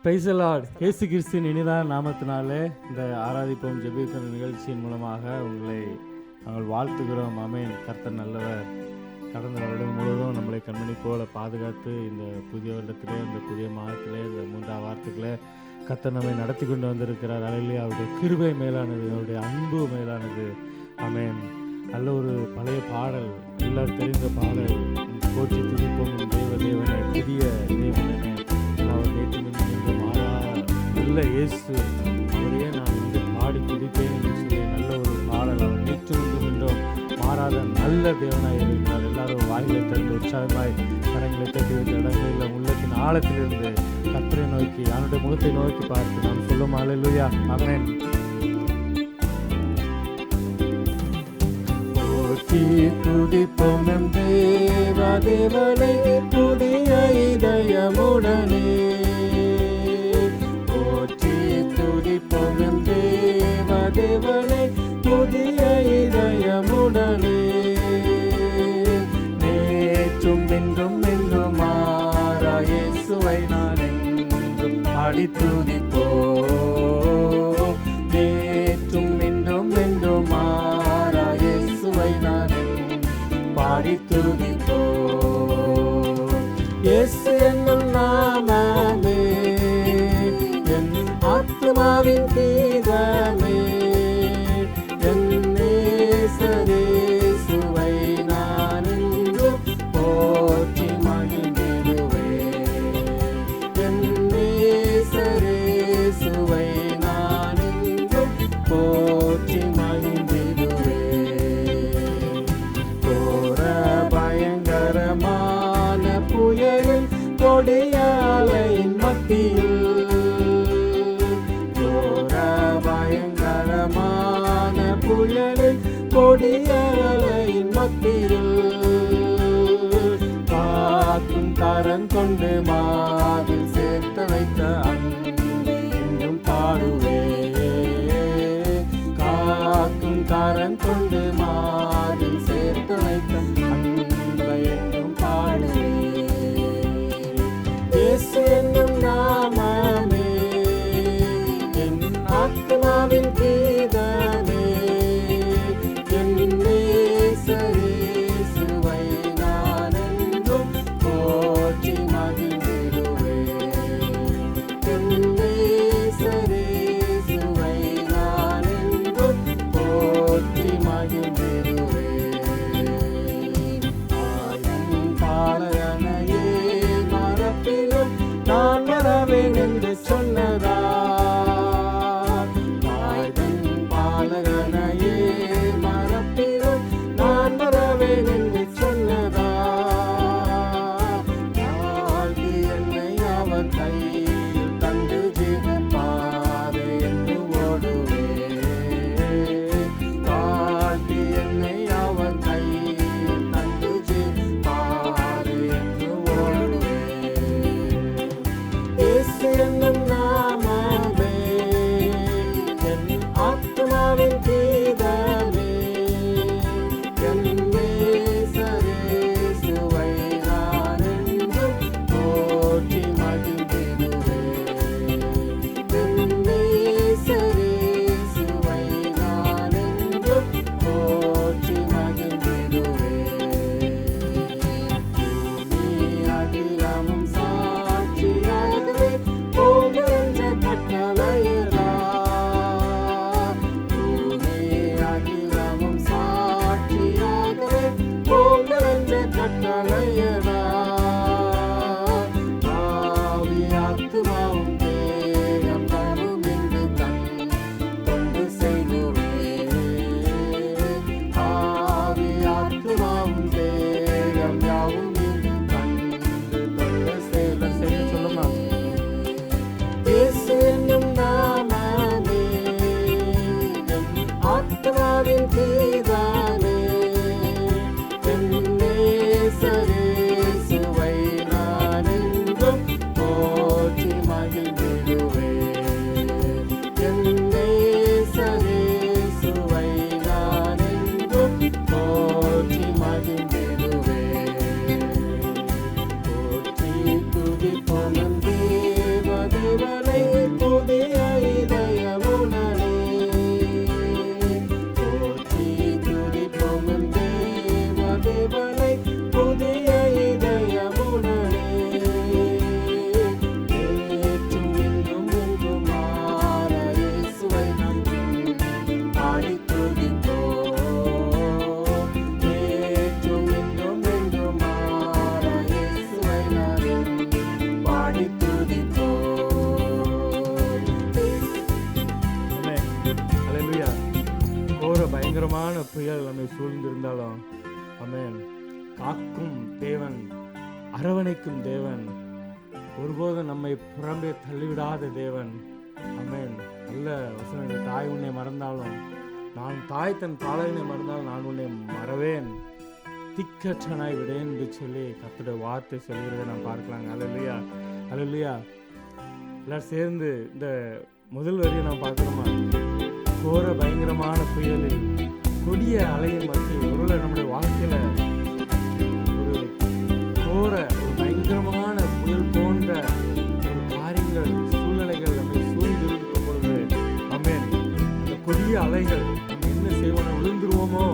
Praise the Lord. இயேசு கிறிஸ்துவின் இனிதான நாமத்தினாலே இந்த ஆராதிப்போம் ஜெபிக்கிற நிகழ்ச்சியின் மூலமாக உங்களை நாங்கள் வாழ்த்துகிறோம். ஆமென். கர்த்தர் நல்லவர். கடந்த வருடம் முழுவதும் நம்மளை கண்மணி போல பாதுகாத்து இந்த புதிய வருடத்திலே, இந்த புதிய மாதத்திலே, இந்த 3ஆம் வாரத்துக்குள்ளே கர்த்தர் நம்மை நடத்தி கொண்டு வந்திருக்கிறார். அல்லேலூயா. அவருடைய கிருபை மேலானது, அவருடைய அன்பு மேலானது. ஆமென். நல்ல ஒரு பழைய பாடல், எல்லாரும் தெரிந்த பாடல், போற்றி துதிப்போம் என் தேவனே, புதிய தேவனே, அவர் நேற்று நின்று மாறா நல்ல இயேசு, அவரையே நான் வந்து பாடி துதிப்பேன் என்று சொல்லி நல்ல ஒரு பாடல். அவர் நேற்று நின்றும் மாறாத நல்ல தேவனாய் இருக்கிறார். எல்லாரும் வாயிலை தந்து உற்சாகமாய் கரங்களை தட்டி வைத்த இடங்களில் உள்ளத்தின் ஆழத்திலிருந்து கர்த்தரை நோக்கி, அவனுடைய முகத்தை நோக்கி பார்த்து நாம் சொல்லும் அல்லேலூயா. ஆமென். போற்றி துதிப்போம் நம் தேவனை புதிய இதயமுடனே. போற்றி துதிப்போம் நம் தேவனை புதிய இதயமுடனே. நேற்றும் இன்றும் என்றும் மாறா இயேசுவை நான் என்றும் பாடி துதிப்போம். நேற்றும் இன்றும் என்றும் மாறா இயேசுவை நான் பாடி துதிப்போம். இயேசு என்னும் நாமமே என் ஆத்துமாவின் கீதமே. என் நேசரேசுவை நான் என்றும் போற்றி மகிழ்ந்திடுவேன். என் நேசரேசுவை நான் என்றும் போற்றி மகிழ்ந்திடுவேன். கோர பயங்கரமான புயலில் கொடியாலையின் மத்தியில், கோர பயங்கரமான புயலில் கொடியாலையின் மத்தியில், காக்கும் கரம் கொண்டு மாதில் சேர்த்து வைத்த அன்பை என்றும் பாடுவேன். காக்கும் கரம் கொண்டு மாதில் சேர்த்து வைத்த அன்பை என்றும் பாடுவேன். இயேசு என்னும் நாமமே என் ஆத்மாவின் கீதமே. என் நேசரேசுவை நான் என்றும் போற்றி மகிழ்ந்திடுவேன். என் பயங்கரமான புயல் நம்மை சூழ்ந்திருந்தாலும் ஆமென், காக்கும் தேவன், அரவணைக்கும் தேவன், ஒருபோதும் நம்மை புறம்பே தள்ளிவிடாத தேவன். ஆமென். நல்ல வசனங்கள். தாய் உன்னை மறந்தாலும், நான் தாய் தன் பாலகனை மறந்தாலும் நான் உன்னை மறவேன், திக்கற்றனாய் விடேன் என்று சொல்லி கர்த்தருடைய வார்த்தை சொல்கிறதை நாம் பார்க்கலாங்க. அல்லேலூயா, அல்லேலூயா. எல்லாரும் சேர்ந்து இந்த முதல் வரியை நாம் பார்க்கணுமா? கோர பயங்கரமான புயலில் கொடிய அலையின் மத்தியில் ஒருவேளை நம்முடைய வாழ்க்கையில ஒரு கோர ஒரு பயங்கரமான புயல் போன்ற ஒரு காரியங்கள், சூழ்நிலைகள் நம்மை சூழ்ந்திருக்கும் பொழுது ஆமென், அந்த கொடிய அலைகள் நம்ம என்ன செய்வோம், விழுந்துருவோமோ,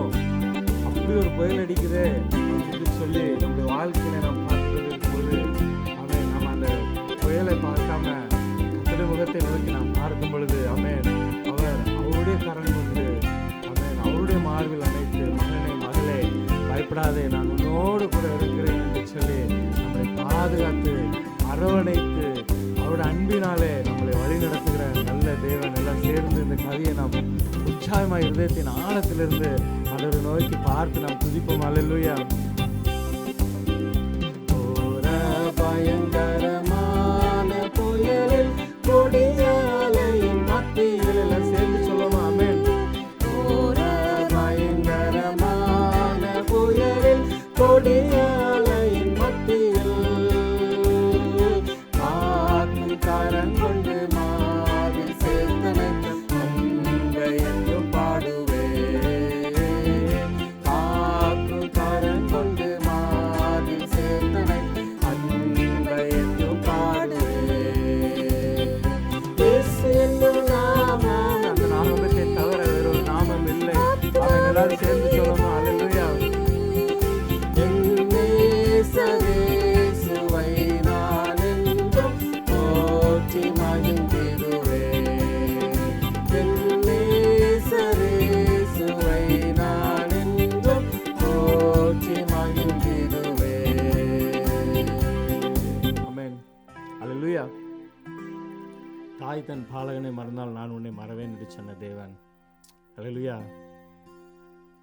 அப்படி ஒரு புயல் அடிக்குதே அப்படின்னு சொல்லி நம்முடைய வாழ்க்கையில நாம் பார்த்துட்டு போது ஆமென், நம்ம அந்த புயலை பார்க்காம கர்த்தருடைய முகத்தை நோக்கி நாம் பார்க்கும் பொழுது ஆமென், அவர் அவருடைய கரம் கொண்டு ஆமென், அவருடைய மார்பில் அணைத்து, மகனே மகளே பயப்படாதே, நான் உன்னோடு கூட இருக்கிறேன் என்று சொல்லி நம்மளை பாதுகாத்து அரவணைத்து அவருடைய அன்பினாலே நம்மளை வழி நடத்துகிற நல்ல தேவன். எல்லாம் சேர்ந்து இந்த கவியை நாம் உற்சாகமாக இருதயத்தின் ஆழத்திலிருந்து ஆண்டவரை நோக்கி பார்த்து நாம் துதிப்போம். அல்லேலூயா. பயங்கரமான புயலில் கொடிய அலையின் மத்தியில் எல்லாம் சேர்ந்து சொல்லுவோம். ஆமென். பயங்கரமான புயலில் கொடிய அலையின் மத்தியில் காக்கும் கரம் கொண்டு மாவில் சேர்த்தனை அன்பை என்றும் பாடுவே, காக்கும் கரம் கொண்டு மாவில் சேர்த்தனை அன்பை என்றும் பாடுவே. இயேசு என்னும் நாமம், அந்த நாமத்தை தவிர வேறு ஒரு நாமம் இல்லை. அவன் எல்லாரும் சேர்ந்து சொல்லணும். அல்லேலூயா. என் நேசரேசுவை நான் என்றும் போற்றி மகிழ்ந்திடுவேன், என் நேசரேசுவை நான் என்றும் போற்றி மகிழ்ந்திடுவேன். ஆமென். அல்லேலூயா. தாய் தன் பாலகனை மறந்தால் நான் உன்னை மறவேன் என்று சொன்ன தேவன். அல்லேலூயா.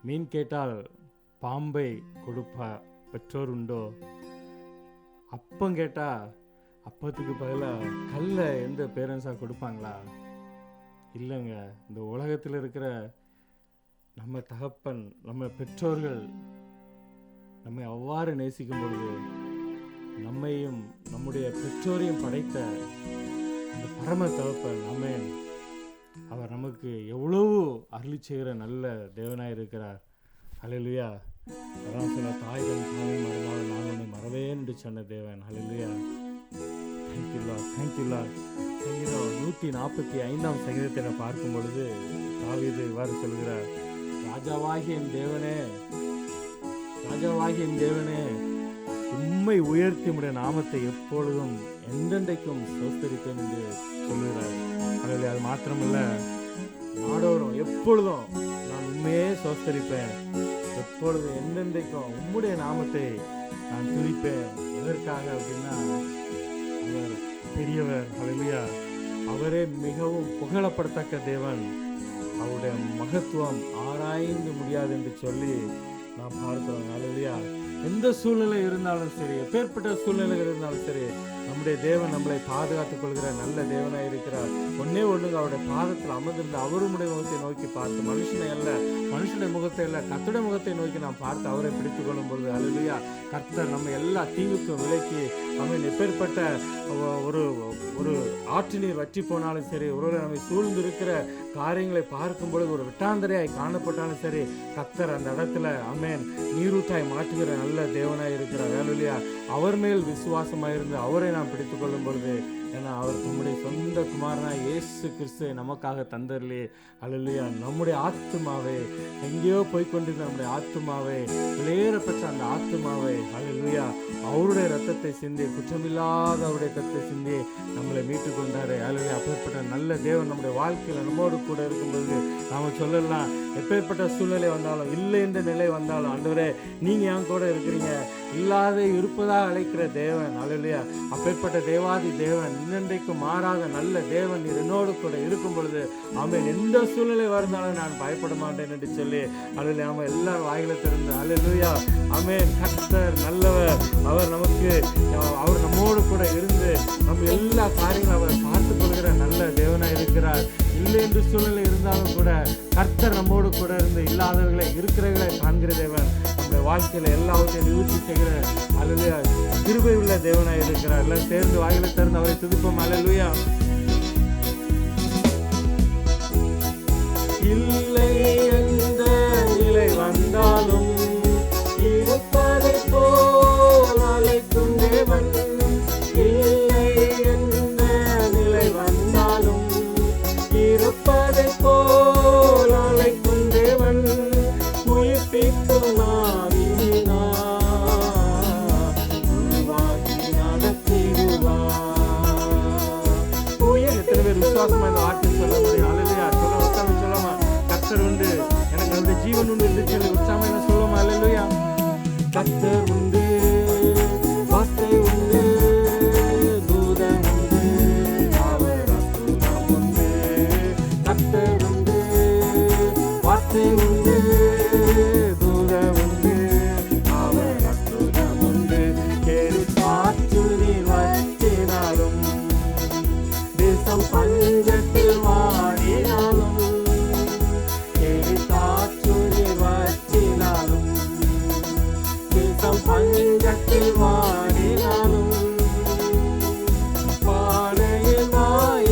மீன் கேட்டால் பாம்பை கொடுப்பா பெற்றோர் உண்டோ? அப்பம் கேட்டா அப்பத்துக்கு பதிலாக கல்லை எந்த பேரண்ட்ஸாக கொடுப்பாங்களா? இல்லைங்க. இந்த உலகத்தில் இருக்கிற நம்ம தகப்பன், நம்ம பெற்றோர்கள் நம்மை அவ்வாறு நேசிக்கும் பொழுது நம்மையும் நம்முடைய பெற்றோரையும் படைத்த அந்த பரம தகப்பன் ஆமென், அவர் நமக்கு எவ்வளவு அருளி செய்கிற நல்ல தேவனாய் இருக்கிறார். அல்லேலூயா. அதான் சொல்ல, தாய் தன் பாவை மறந்தாலும் நான் உன்னை மறவேன் என்று சொன்ன தேவன். அல்லேலூயா. Thank you Lord, thank you Lord. சங்கீதம் 145 சங்கீதத்தை நான் பார்க்கும் பொழுது தாவீது இவ்வாறு சொல்கிறார், ராஜாவாகிய என் தேவனே, ராஜாவாகிய என் தேவனே, உம்மை உயர்த்தி உம்முடைய நாமத்தை எப்பொழுதும் எந்தெந்தைக்கும் ஸ்தோத்திரிப்பேன் என்று சொல்லுகிறார். அதில் அது மாத்திரமல்ல, நாடோறும் எப்பொழுதும் நான் உண்மையே ஸ்தோத்திரிப்பேன், எப்பொழுதும் எந்தெந்தைக்கும் உம்முடைய நாமத்தை நான் துதிப்பேன். எதற்காக அப்படின்னா, அவர் பெரியவர். அல்லேலூயா. அவரே மிகவும் புகழப்படத்தக்க தேவன். அவருடைய மகத்துவம் ஆராய்ந்து முடியாது என்று சொல்லி நாம் பார்க்கிறோம். அல்லேலூயா. எந்த சூழ்நிலை இருந்தாலும் சரி, எப்பேற்பட்ட சூழ்நிலைகள் இருந்தாலும் சரி, நம்முடைய தேவன் நம்மளை பாதுகாத்துக் கொள்கிற நல்ல தேவனாய் இருக்கிறார். ஒன்னே ஒண்ணுங்க, அவருடைய பாதத்தில் அமர்ந்திருந்த அவருடைய முகத்தை நோக்கி பார்த்து, மனுஷனை அல்ல, மனுஷனுடைய முகத்தை அல்ல, கர்த்தருடைய முகத்தை நோக்கி நாம் பார்த்து அவரை பிடித்துக் கொள்ளும் பொழுது அல்லேலூயா, கர்த்தர் நம்ம எல்லா தீவுக்கும் விலக்கி அவன் எப்பேற்பட்ட ஒரு ஆற்று நீர் வற்றி போனாலும் சரி, ஒருவரை நம்மை சூழ்ந்து இருக்கிற காரியங்களை பார்க்கும் பொழுது ஒரு விட்டாந்தரையாய் காணப்பட்டாலும் சரி, கர்த்தர் அந்த இடத்துல ஆமென் நீரூத்தாய் மாற்றுகிற நல்ல தேவனாய் இருக்கிறார். அல்லேலூயா. அவர் மேல் விசுவாசமாயிருந்து அவரை நாம் பிடித்துக் கொள்ளும் பொழுது, ஏன்னா அவர் நம்முடைய சொந்த குமாரனாய் இயேசு கிறிஸ்துவை நமக்காக தந்தரலே. அல்லேலூயா. நம்முடைய ஆத்துமாவை, எங்கேயோ போய்கொண்டிருந்த நம்முடைய ஆத்துமாவை, வெளியேறப்பட்ட அந்த ஆத்துமாவை அல்லேலூயா அவருடைய ரத்தத்தை சிந்தி, குற்றமில்லாத அவருடைய ரத்தத்தை சிந்தி நம்மளை மீட்டுக் கொண்டாரு. அல்லேலூயா. அப்பேற்பட்ட நல்ல தேவன் நம்முடைய வாழ்க்கையில் நம்மோடு கூட இருக்கும்போது நாம சொல்லலாம், எப்பேற்பட்ட சூழ்நிலை வந்தாலும், இல்லை என்ற நிலை வந்தாலும், ஆண்டவரே நீங்க என் கூட இருக்கிறீங்க, இல்லாத இருப்பதாக அழைக்கிற தேவன். அல்லேலூயா. அப்பேற்பட்ட தேவாதி தேவன் இன்னென்றைக்கு மாறாத நல்ல தேவன் நீர் என்னோடு கூட இருக்கும் பொழுது ஆமென், எந்த சூழ்நிலை வருந்தாலும் நான் பயப்பட மாட்டேன் என்று சொல்லி அல்லேலூயா ஆமென் எல்லாரும் வாயில திறந்து அல்லேலூயா ஆமென். கர்த்தர் நல்லவர், அவர் நம்மோடு கூட இருந்து நம்ம எல்லா காரியங்களும் அவர் பார்த்துக் கொள்கிற நல்ல தேவனாய் இருக்கிறார். இல்லை என்று சூழ்நிலை இருந்தாலும் கூட கர்த்தர் நம்மோடு கூட இருந்து இல்லாதவர்களை இருக்கிறவர்களை காண்கிற தேவன், நம்முடைய வாழ்க்கையில எல்லாவற்றையும் நிவர்த்தி செய்கிற அல்லேலூயா கிருபை உள்ள தேவனாய் இருக்கிறார். எல்லாம் சேர்ந்து வாயில திறந்து அவரை துதிப்போம். அல்லேலூயா. இல்லை எந்த நிலை வந்தாலும் இருப்பதை போல் அழைக்கும் தேவன், இல்லை எந்த நிலை வந்தாலும் இருப்பதை போல் அழைக்கும் தேவன், உயிர்ப்பிக்கும் ஆவியினால் உருவாக்கி நடத்திடுவார். எத்தனை பேர் விசுவாசமா இந்த வார்த்தை சொல்ல முடியும்? அல்லேலூயா. சொல்ல உற்சாகம் சொல்லாமா? கர்த்தர் உண்டு, எனக்கு அந்த ஜீவன் உண்டு என்று சொல்லி உற்சாகம் என்ன சொல்லுமா? அல்லேலூயா. கர்த்தர் உண்டு, வார்த்தை உண்டு, தூதன் உண்டு, அவர் அற்புதம் உண்டு. கர்த்தர் உண்டு, வார்த்தை உண்டு, தூதன் உண்டு, அவர் அற்புதம் உண்டு. கேடு காற்றுதி வற்றினாலும் தேசம் பஞ்சத்தில் வாடினாலும், கேடு காற்றுதி வற்றினாலும் தேசம் பஞ்சத்தில் வாடினாலும், பானையில்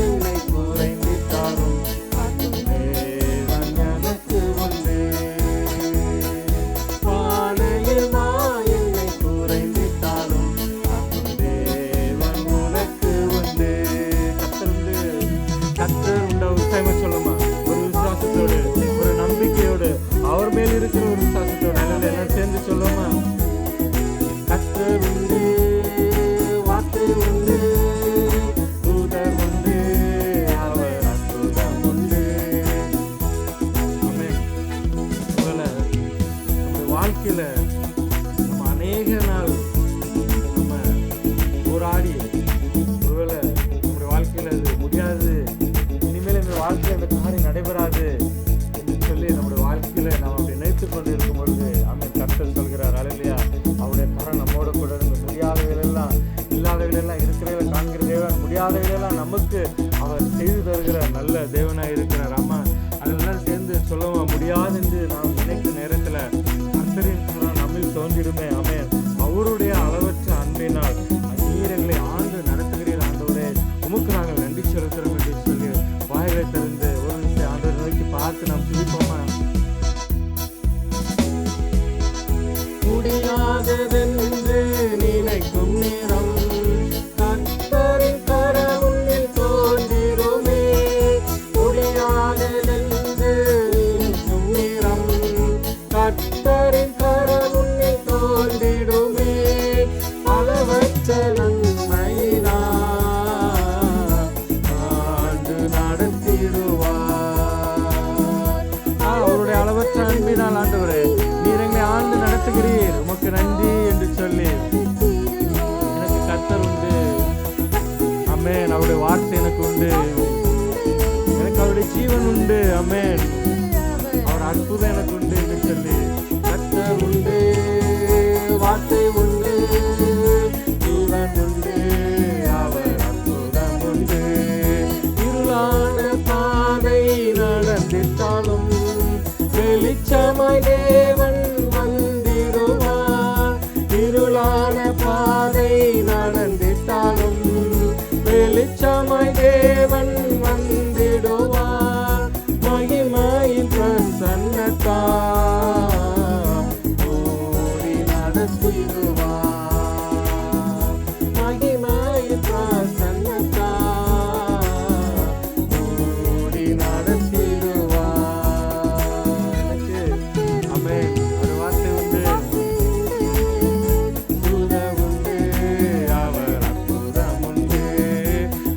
என்னை குறைந்திட்டாலும் காக்கும் தேவன் எனக்கு உண்டு. பானையில் என்னை குறைந்திட்டாலும் காக்கும் தேவன் உனக்கு உண்டு. கர்த்தர் உண்டு உற்சாகமா சொல்லுமா? ஒரு விசுவாசத்தோடு, ஒரு நம்பிக்கையோடு, அவர் மேல் இருக்கிற ஒரு விசுவாசத்தோடு எல்லாம் சேர்ந்து சொல்லுமா? கர்த்தர் உண்டு, வார்த்தை உண்டு, தூதர் உண்டு, அவர் அற்புதம் உண்டு. ஆமென். ஒருவேளை நம்ம வாழ்க்கையில நம்ம அநேக நாள் நம்ம போராடி ஒருவேளை நம்முடைய வாழ்க்கையில அது முடியாது, இனிமேல் இந்த வாழ்க்கையில் இந்த காரியம் நடைபெறாது என்று சொல்லி நம்முடைய வாழ்க்கையில நாம் அப்படி நினைத்துக் கொண்டு இருக்கும் பொழுது ஆமென், கர்த்தர் சொல்கிறார் அல்லேலூயா, அவருடைய கரம் நம்மோட கூட இருந்து முடியாதவைகளெல்லாம் இல்லாதவைகளெல்லாம் இருக்கிறவர்களை காண்கிற தேவன், முடியாதவைகளெல்லாம் நமக்கு அவர் செய்து தருகிற நல்ல தேவனாய் இருக்கிறார். ஆமா, அதெல்லாம் சேர்ந்து சொல்லவும் முடியாது என்று நாம் நினைக்கும் நேரத்துல கர்த்தரின் கரம் நம்மில் தோன்றிடுமே. ஆமென். அவருடைய அளவற்ற அன்பினால் நீர் எங்களை ஆண்டு நடத்துகிறீர் ஆண்டவரே, உமக்கு நாங்கள் நன்றி செலுத்துகிறோம் என்று சொல்லி வாயிலை திறந்து ஒரு நிமிஷம் ஆண்டவரை நோக்கி பார்த்து நாம் துதிப்போமா? முடியாததென்று நினைக்கும் நேரம் கர்த்தரின் கரம் உன்னில் தோன்றிடுமே. முடியாததென்று நினைக்கும் நேரம் கர்த்தரின் கரம் உன்னில் தோன்றிடுமே. அளவற்ற நன்மையினால் ஆண்டு நடத்திடுவார். அவருடைய அளவற்ற அன்பினால் ஆண்டவரே நீர் எங்களை ஆண்டு நடத்துகிறீர், உமக்கு நன்றி என்று சொல்லி எனக்கு கர்த்தர் உண்டு. ஆமென். அவருடைய வார்த்தை எனக்கு உண்டு, எனக்கு அவருடைய ஜீவன் உண்டு. ஆமென். அவர் அற்புதம் எனக்கு உண்டு என்று சொல்லி கர்த்தர் உண்டு, வார்த்தை உண்டு, ஜீவன் உண்டு, அவர் அற்புதம் உண்டு. இருளான பாதை நடந்திட்டாலும் வெளிச்சமாய் தேவன் வந்திடுவார். இருளான பாதை நடந்திட்டாலும் வெளிச்சமாய் தேவன் வந்திடுவார். மகிமையின் பிரசன்னத்தால் ஓடி நடத்திடுவார். மகிமையின் பிரசன்னத்தால் ஓடி நடத்திடுவார். ஆமென். ஒரு வார்த்தை உண்டு, தூதர் உண்டு, அவர் அற்புதம் உண்டு.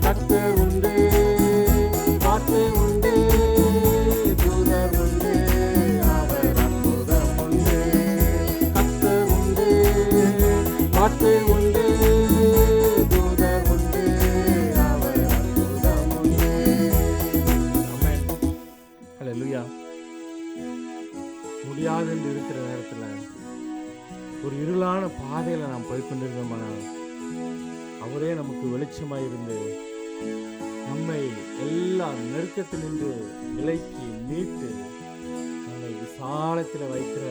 கர்த்தர் உண்டு, வார்த்தை உண்டு, தூதர் உண்டு, அவர் அற்புதம் உண்டு. கர்த்தர் உண்டு, வார்த்தை உண்டு, தூதர் உண்டு, முடியாது என்று இருக்கிற நேரத்தில் ஒரு இருளான பாதையில நாம் போய்கொண்டிருந்தோமானால் அவரே நமக்கு வெளிச்சமாய் இருந்து நம்மை எல்லா நெருக்கத்திலிருந்து விலக்கி மீட்டு நம்மை விசாலத்தில் வைக்கிற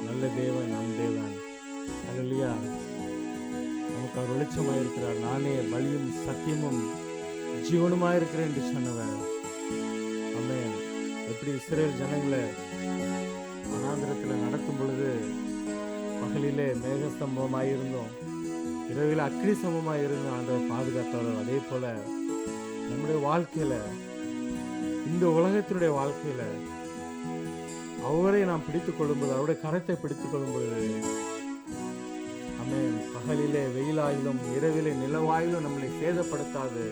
நல்ல தேவன் நம் தேவன். அல்லேலூயா. நமக்கு அவர் வெளிச்சமாய் இருக்கிறார். நானே வழியும் சத்தியமும் ஜீவனுமாய் இருக்கிறேன் என்று சொன்னவர். ஆமென். எப்படி இஸ்ரவேல் ஜனங்களை வனாந்திரத்தில் நடக்கும் பொழுது பகலிலே மேகஸ்தம்பமாய் இருந்தோம், இரவில் அக்னி சமமாய் இருந்தோம், ஆண்டவர் பாதுகாத்தவர். அதே போல நம்முடைய வாழ்க்கையில, இந்த உலகத்தினுடைய வாழ்க்கையில அவரை நாம் பிடித்துக் கொள்ளும்போது, அவருடைய கரத்தை பிடித்துக் கொள்ளும்போது, ஆமென், பகலிலே வெயிலாயிலும் இரவிலே நிலவாயிலும் நம்மளை சேதப்படுத்தாது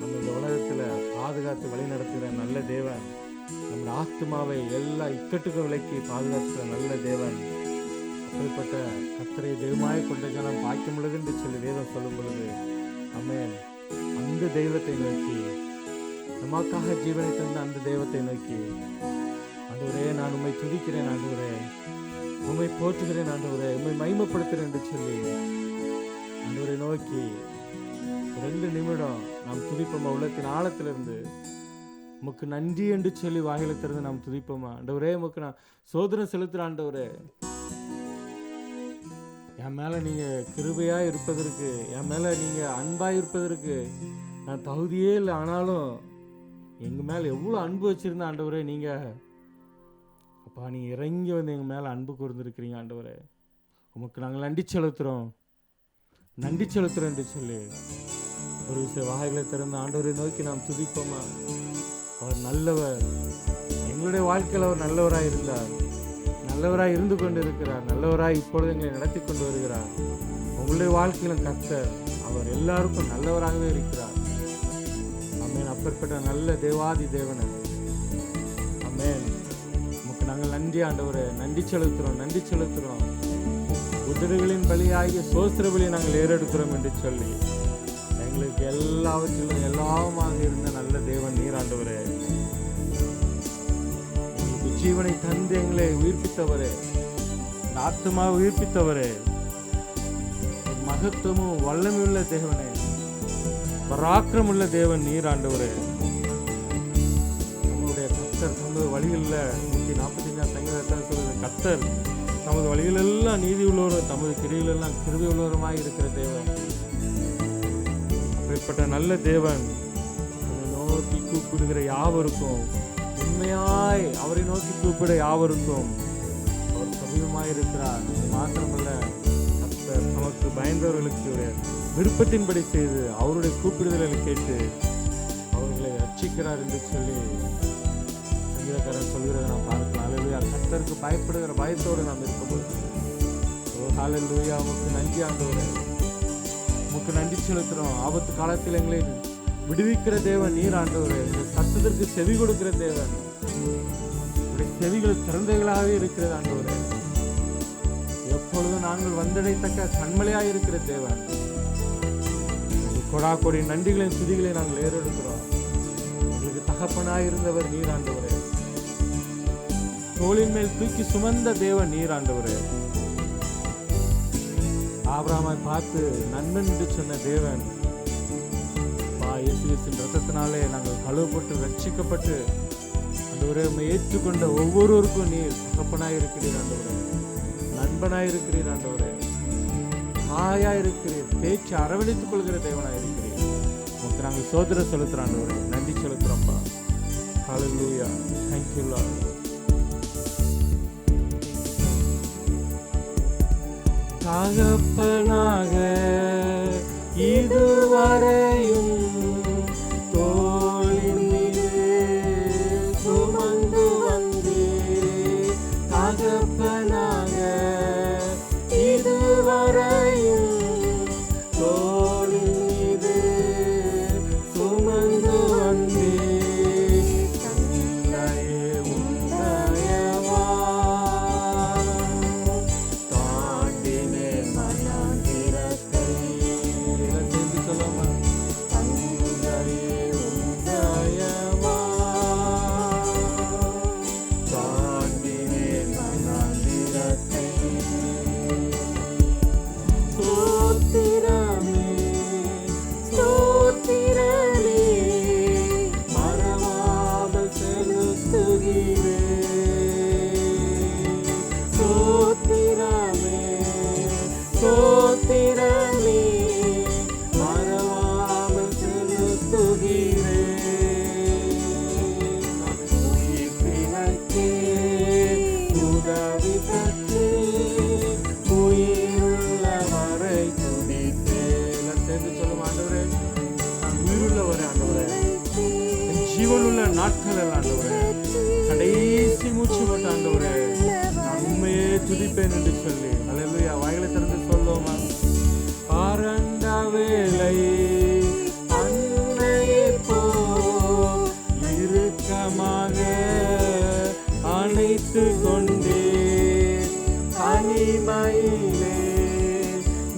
நம்ம இந்த உலகத்துல பாதுகாத்து வழி நடத்துகிற நல்ல தேவன். நம்முடைய ஆத்மாவை எல்லா இக்கட்டுக்கு விலக்கி பாதுகாத்துகிற நல்ல தேவன். அப்படிப்பட்ட கர்த்தரை தெய்வமாய் கொண்ட ஜனம் பாக்கியம் உள்ளது என்று சொல்லி வேதம் சொல்லும் பொழுது, ஆமென், அந்த தெய்வத்தை நோக்கி, நமக்காக ஜீவனை தந்த அந்த தெய்வத்தை நோக்கி, ஆண்டவரே நான் உம்மை துதிக்கிறேன், ஆண்டவரே உம்மை போற்றுகிறேன், ஆண்டவரே உம்மை மகிமைப்படுத்துகிறேன் என்று சொல்லி ஆண்டவரை நோக்கி 2 நிமிடம் நாம் துதிப்போமா? உள்ளத்தின் ஆழத்திலிருந்து உமக்கு நன்றி என்று சொல்லி வாயில திறந்து நாம் துதிப்போமா? ஆண்டவரே உமக்கு நான் சோதனை செலுத்துற ஆண்டவரே, என் மேல நீங்க கிருபையா இருப்பதற்கு, என் மேல நீங்க அன்பா இருப்பதற்கு நான் தகுதியே இல்லை. ஆனாலும் எங்க மேல எவ்வளவு அன்பு வச்சிருந்த ஆண்டவரே நீங்க, அப்பா நீங்க இறங்கி வந்து எங்க மேல அன்பு கூர்ந்திருக்கிறீங்க ஆண்டவரே. உமக்கு நாங்கள் நன்றி செலுத்துறோம் என்று சொல்லி ஒரு விஷயம் வாய்களை திறந்த ஆண்டவரை நோக்கி நாம் துதிப்போமா? அவர் நல்லவர். எங்களுடைய வாழ்க்கையில் அவர் நல்லவராய் இருந்தார், நல்லவராய் இருந்து கொண்டு இருக்கிறார், நல்லவராய் இப்பொழுது எங்களை நடத்தி கொண்டு வருகிறார். உங்களுடைய வாழ்க்கையிலும் கர்த்தர் அவர் எல்லாருக்கும் நல்லவராகவே இருக்கிறார். ஆமென். அப்பேற்பட்ட நல்ல தேவாதி தேவன். ஆமென். உமக்கு நாங்கள் நன்றி ஆண்டவரே, நன்றி செலுத்துறோம். உதடுகளின் பலியாகிய சோஸ்திர பலி நாங்கள் ஏறெடுக்கிறோம் என்று சொல்லி எங்களுக்கு எல்லாவற்றிலும் எல்லாமாக இருந்த நல்ல தேவன் நீர் ஆண்டவரே. எங்களுக்கு ஜீவனை தந்து எங்களை உயிர்ப்பித்தவரே, ஆத்மாவை உயிர்ப்பித்தவரே, மகத்துவமும் வல்லமையுள்ள தேவனே, பராக்கிரமுள்ள தேவன் நீர் ஆண்டவரே. நம்முடைய கர்த்தர் தமது வழிகளில் 145 சங்கீதத்தில் சொல்லுது, கர்த்தர் தமது வழிகளெல்லாம் நீதி உள்ளவரும் தமது கிரிகளெல்லாம் கிருபை உள்ளவருமாய் இருக்கிற தேவன். அப்படிப்பட்ட நல்ல தேவன் நோக்கி கூப்பிடுகிற யாவருக்கும், உண்மையாய் அவரை நோக்கி கூப்பிட யாவருக்கும் அவர் சமீபமாய் இருக்கிறார். மாத்திரமல்ல, கர்த்தர் நமக்கு பயந்தவர்களுக்கு விருப்பத்தின்படி செய்து அவருடைய கூப்பிடுதலை கேட்டு அவர்களை ரட்சிக்கிறார் என்று சொல்லி சங்கீதக்காரன் சொல்கிறத நாம் பார்க்கலாம். அல்லேலூயா. கர்த்தருக்கு பயப்படுகிற பயத்தோடு நாம் இருக்கும்போது, ஓ ஹல்லேலூயா, உமக்கு நன்றி ஆண்டவரே, உமக்கு நன்றி செலுத்துறோம். ஆபத்து காலத்தில் எங்களை விடுவிக்கிற தேவன் நீர் ஆண்டவரே. சத்தத்திற்கு செவி கொடுக்கிற தேவன், செவிகள் திறந்தைகளாகவே இருக்கிறது ஆண்டவரே. எப்பொழுதும் நாங்கள் வந்தடைத்தக்க கண்மலையாக இருக்கிற தேவன். கொடா கொடி நன்றிகளின் துதிகளை நாங்கள் ஏறெடுக்கிறோம். எங்களுக்கு தகப்பனாய் இருந்தவர் நீர் ஆண்டவரே. தோளின் மேல் தூக்கி சுமந்த தேவன் நீர் ஆண்டவரே. ஆபிரகாமை பார்த்து நண்பன் என்று சொன்ன தேவன், இயேசுவின் ரத்தத்தினாலே நாங்கள் கழுவப்பட்டு ரட்சிக்கப்பட்டு ஆண்டவரே உம்மை ஏற்றுக்கொண்ட ஒவ்வொருவருக்கும் நீர் தகப்பனாய் இருக்கிறீர் ஆண்டவரே, நண்பனாய் இருக்கிறீர் ஆண்டவரே, தாயா இருக்கிறீர், பேச்சு அரவணைத்துக் கொள்கிற தேவனாய் இருக்கிறீர். உமக்கு நாங்கள் சோதனை செலுத்துறோம் ஆண்டவரே, நன்றி செலுத்துறோம்ப்பா. ஹல்லேலூயா. Thank you Lord. தகப்பனாக இதுவரையும் தோளின் மீது சுமந்து வந்தே, தகப்பனாக இதுவரையும் தோளின் மீது சுமந்து வந்தே, தந்தையே உந்தயவா தாண்டினே மனந்திரத்தை நாட்கள் ஆண்டவரே, கடைசி மூச்சு மட்டும் ஆண்டவரே, நான் உண்மையே துதிப்பேன் என்று சொல்லி அல்லேலூயா வாய்களை திறந்து சொல்லுவோமா? ஆரண்ட வேளை அன்னையை போல் இறுக்கமாக அணைத்து கொண்டே தனிமையிலே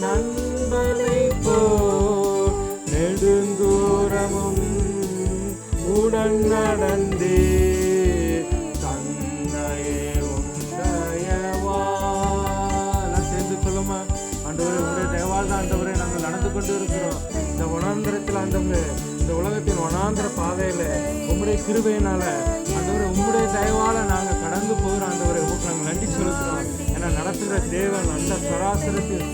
நண்பனை போல் நெடுந்தூரமும் உடன் நடந்தே தன்னையே உந்தயவா. சேர்ந்து சொல்லுமா? ஆண்டவரே, உங்களுடைய தயவால் தான் ஆண்டவரே நாங்கள் நடந்து கொண்டு இருக்கிறோம். இந்த வனாந்திரத்தில் ஆண்டவரே, இந்த உலகத்தின் வனாந்திர பாதையில உம்முடைய கிருபையினால ஆண்டவரே, உம்முடைய தயவால நாங்கள் கடந்து போகிற ஆண்டவரே, உங்களுக்கு நாங்கள் நன்றி செலுத்துறோம். ஏன்னா நடத்துகிற தேவன் அந்த சராசரத்தில்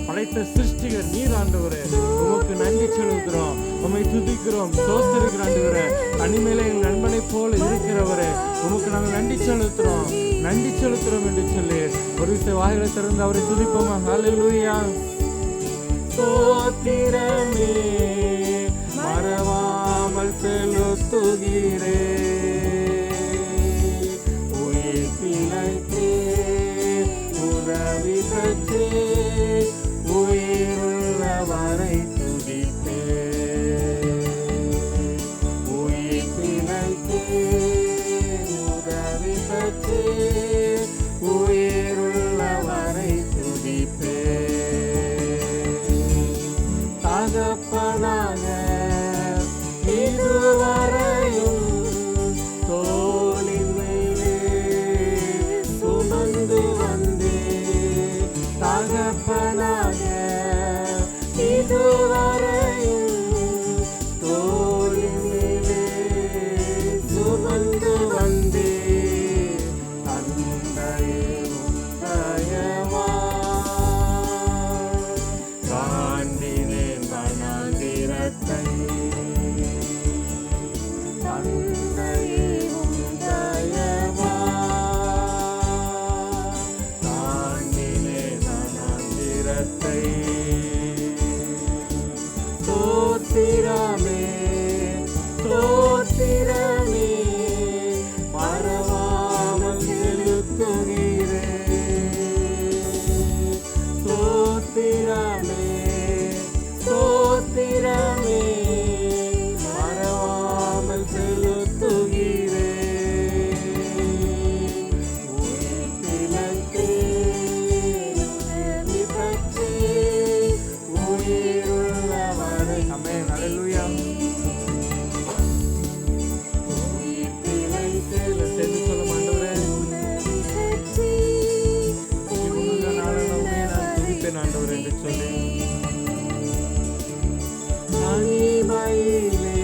படைத்த சிருஷ்டிகர் நீர் ஆண்டவரே, உமக்கு நன்றி செலுத்துகிறோம், உம்மை துதிக்கிறோம், ஸ்தோத்திரிக்கிற ஆண்டவரே. தனிமையில எங்கள் நண்பனை போல இருக்கிறவரே, உமக்கு நாங்கள் நன்றி செலுத்துறோம் என்று சொல்லி ஒரு விஷய வாயிலை திறந்து அவரை துதிப்போமா? ஹல்லேலூயா. ஸ்தோத்திரமே மறவாமல் செலுத்துகிறே, உயிர் பிழைத்தே உதவி பெற்றே உயிருள்ளவரை துதித்தே, உயிர் பிழைத்தே உதவி பெற்றே உயிருள்ளவரை துதிப்பே. தகப்பனாக இதுவரையும் தோளின் மேலே சுமந்து வந்தே, தகப்பனாக இதுவரையும் தோளின் மேலே சுமந்து வந்தே, தந்தையே உந்தயவா காண்டினேன் வனாந்திரத்தை, தந்தையே உந்தயவா காண்டினேன் வனாந்திரத்தை. ஸ்தோத்திரமே ஸ்தோத்திரமே மறவாமல் செலுத்துகிறே, ஸ்தோத்திரமே ஸ்தோத்திரமே மறவாமல் செலுத்துகிறே, உயிர் பிழைத்தே உதவி பெற்றே உயிருள்ளவரை. ஆமென். ஹல்லேலூயா. உயிர் பிழைத்தே சேர்ந்து சொல்லும் ஆண்டவரே, இந்த நாளிலுமே நான் துதிப்பேன் ஆண்டவரே என்று சொல்லி தனிமையிலே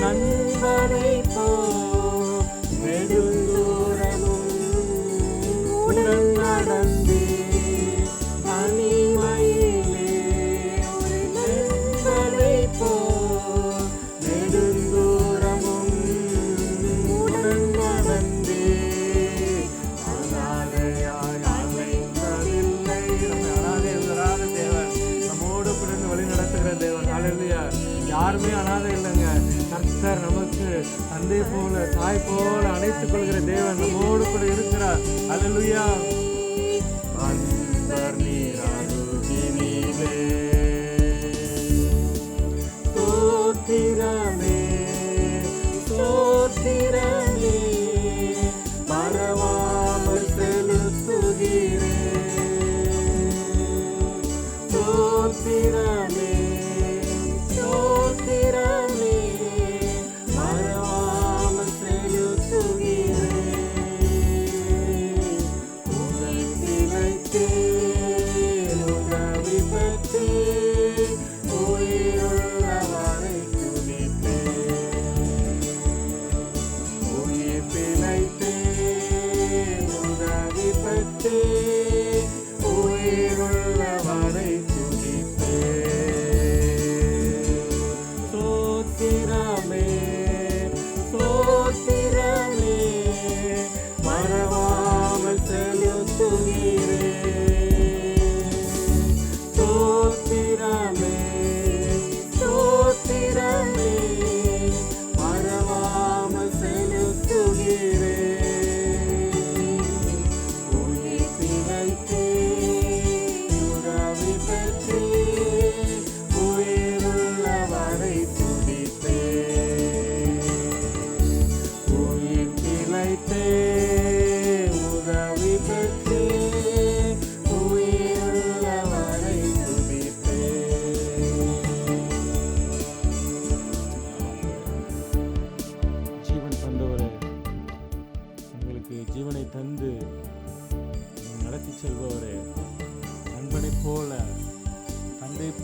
நண்பனை போல் நெடுந்தூரமும் உடன் நடந்தே, தனிமையிலே நண்பனை போல் நெடுந்தூரமும் உடன் நடந்தே, அனாதையாய் அலைந்ததில்லை. நம்மை அனாதை உணராத தேவன், நம்மோடு கூட வழி நடத்துகிற தேவன். ஹல்லேலூயா. யாருமே அனாதை இல்லைங்க. கர்த்தர் நமக்கு தந்தை போல தாய் போல அணைத்துக் கொள்கிற தேவன் நம்மோடு கூட இருக்கிறார். ஹல்லேலூயா. அன்பர் நீர் அருகினிலே ஸ்தோத்திரமே ஸ்தோத்திரமே மறவாமல் செலுத்துகிறே, ஸ்தோத்திரமே ஸ்தோத்திரமே மறவாமல் செலுத்துகிறே,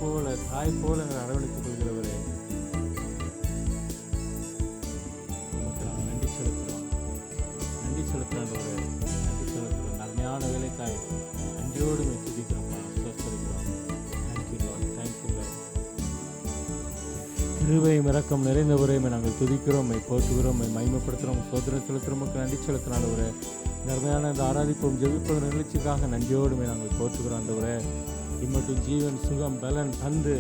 போல தாய் போல எங்களை அரவணைத்துக் கொள்கிறவரே, உமக்கு நாங்கள் நன்றி செலுத்துகிறோம். நன்றி செலுத்துகிறோம். நன்றி செலுத்துகிறோம். நன்மையான வேலைக்காய் நன்றியோடு துதிக்கிறோம்ப்பா, ஸ்தோத்திரிக்கிறோம். Thank you Lord, thank you Lord. கிருபையும் இரக்கம் நிறைந்தவரையுமே நாங்கள் துதிக்கிறோம், போற்றுகிறோம், மகிமைப்படுத்துகிறோம், ஸ்தோத்திரம் செலுத்துகிறோம். உமக்கு நன்றி செலுத்தின ஆண்டவரே, நன்மையான இந்த ஆராதிப்போம் ஜெபிப்போம் நிகழ்ச்சிக்காக நன்றியோடுமே நாங்கள் போற்றுகிறோம் ஆண்டவரே. இம்மட்டும் ஜீவன் சுகம் பலன் தந்து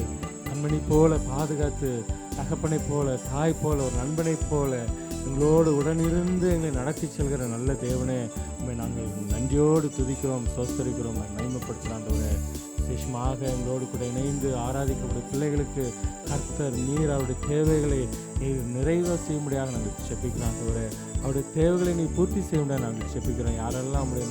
நண்பனை போல பாதுகாத்து, தகப்பனை போல தாய் போல ஒரு நண்பனை போல எங்களோடு உடனிருந்து எங்களை நடத்தி செல்கிற நல்ல தேவனே, உண்மை நாங்கள் நன்றியோடு துதிக்கிறோம், ஸ்தோத்திரிக்கிறோம், மகிமைப்படுத்துகிறோம் ஆண்டவரே. விசேஷமாக எங்களோடு கூட இணைந்து ஆராதிக்கக்கூடிய பிள்ளைகளுக்கு கர்த்தர் நீர் அவருடைய தேவைகளை நீர் நிறைவாக செய்ய முடியாது நாங்கள் செப்பிக்கிறோம் ஆண்டவரே. அவருடைய தேவைகளை நீ பூர்த்தி செய்ய முடியாது நாங்கள் செப்பிக்கிறோம். யாரெல்லாம் உடைய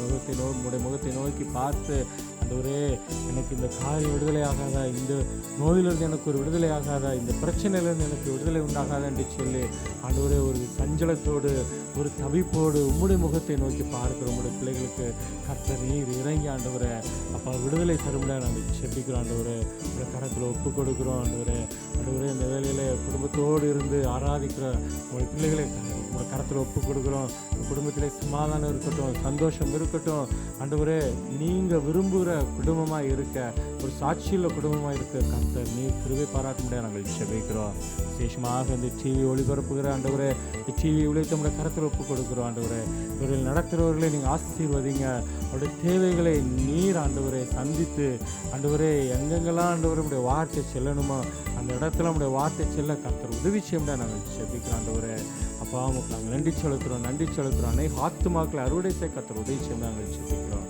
முகத்தை நோக்கி பார்த்து ஆண்டவரே எனக்கு இந்த காரியம் விடுதலை ஆகாதா, இந்த நோயிலிருந்து எனக்கு ஒரு விடுதலை ஆகாதா, இந்த பிரச்சனையிலிருந்து எனக்கு விடுதலை உண்டாகாதா என்று சொல்லி ஆண்டவரே ஒரு சஞ்சலத்தோடு ஒரு தவிப்போடு உம்முடைய முகத்தை நோக்கி பார்க்கிற உங்களுடைய பிள்ளைகளுக்கு கர்த்தர் நீர் இறங்கி ஆண்டவரே அப்போ விடுதலை தரும்ல நாங்கள் செப்பிக்கிறோம் ஆண்டவரே. உடைய கரத்தில் ஒப்பு கொடுக்குறோம் ஆண்டவரே. ஆண்டவரே இந்த வேலையில் குடும்பத்தோடு இருந்து ஆராதிக்கிற உங்களுடைய பிள்ளைகளை உங்களுடைய கரத்தில் ஒப்பு கொடுக்குறோம். குடும்பத்திலே சமாதானம் இருக்கட்டும், சந்தோஷம் இருக்கட்டும் ஆண்டவரே. நீங்கள் விரும்புகிற குடும்பமாக இருக்க, ஒரு சாட்சியுள்ள குடும்பமாக இருக்க கர்த்தர் நீர் கிருபை பாராட்ட முடியாது நாங்கள் செபிக்கிறோம். விசேஷமாக இந்த டிவி ஒளிபரப்புகிற ஆண்டவரே, இந்த டிவி உழைத்து நம்முடைய கரத்தில் ஒப்பு கொடுக்குறோம் ஆண்டவரே. இவர்கள் நடத்துகிறவர்களை நீங்கள் ஆசீர்வதிங்க. அவருடைய தேவைகளை நீர் ஆண்டவரை சந்தித்து ஆண்டவரே எங்கெங்கெல்லாம் ஆண்டவரை நம்முடைய வார்த்தை செல்லணுமோ அந்த இடத்துல நம்முடைய வார்த்தை செல்ல கர்த்தர் உதவி செய்ய நாங்கள் செபிக்கிறோம் ஆண்டவரே. அப்பா உங்களுக்கு நாங்கள் நன்றி செலுத்துகிறோம், நன்றி செலுத்துகிறோம். அன்னைக்கு ஆத்துமாக்களை அறுவடை செய்ய கர்த்தர் உதவி செய்ய நாங்கள் செபிக்கிறோம்.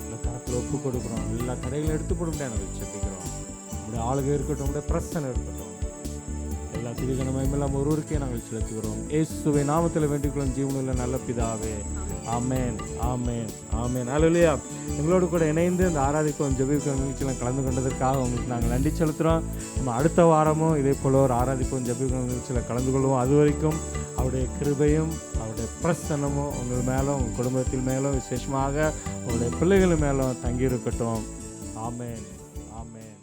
இந்த கரத்தில் ஒப்பு கொடுக்குறோம். எல்லா கடைகளும் எடுத்து போட முடியாது நாங்கள் செபிக்கிறோம். நம்முடைய ஆளுகை இருக்கட்டும், நம்முடைய பிரச்சனை இருக்கட்டும், எல்லா திரிகணமையும் ஒருவருக்கே நாங்கள் செலுத்துகிறோம். இயேசுவை நாமத்தில் வேண்டிக்கொள்ளும் ஜீவனுள்ள நல்ல பிதாவே, ஆமேன், ஆமேன், ஆமேன். அல்லேலூயா. எங்களோடு கூட இணைந்து இந்த ஆராதிக்கும் ஜெபிக்கும் நிகழ்ச்சியில் கலந்து கொண்டதற்காக உங்களுக்கு நாங்கள் நன்றி செலுத்துகிறோம். நம்ம அடுத்த வாரமும் இதே போல் ஒரு ஆராதிக்கும் ஜெபிக்கும் நிகழ்ச்சியில் கலந்து கொள்வோம். அது வரைக்கும் அவருடைய கிருபையும் அவருடைய பிரசன்னமும் உங்கள் மேலும் உங்கள் குடும்பத்தில் மேலும் விசேஷமாக உங்களுடைய பிள்ளைகள் மேலும் தங்கியிருக்கட்டும். ஆமேன், ஆமேன்.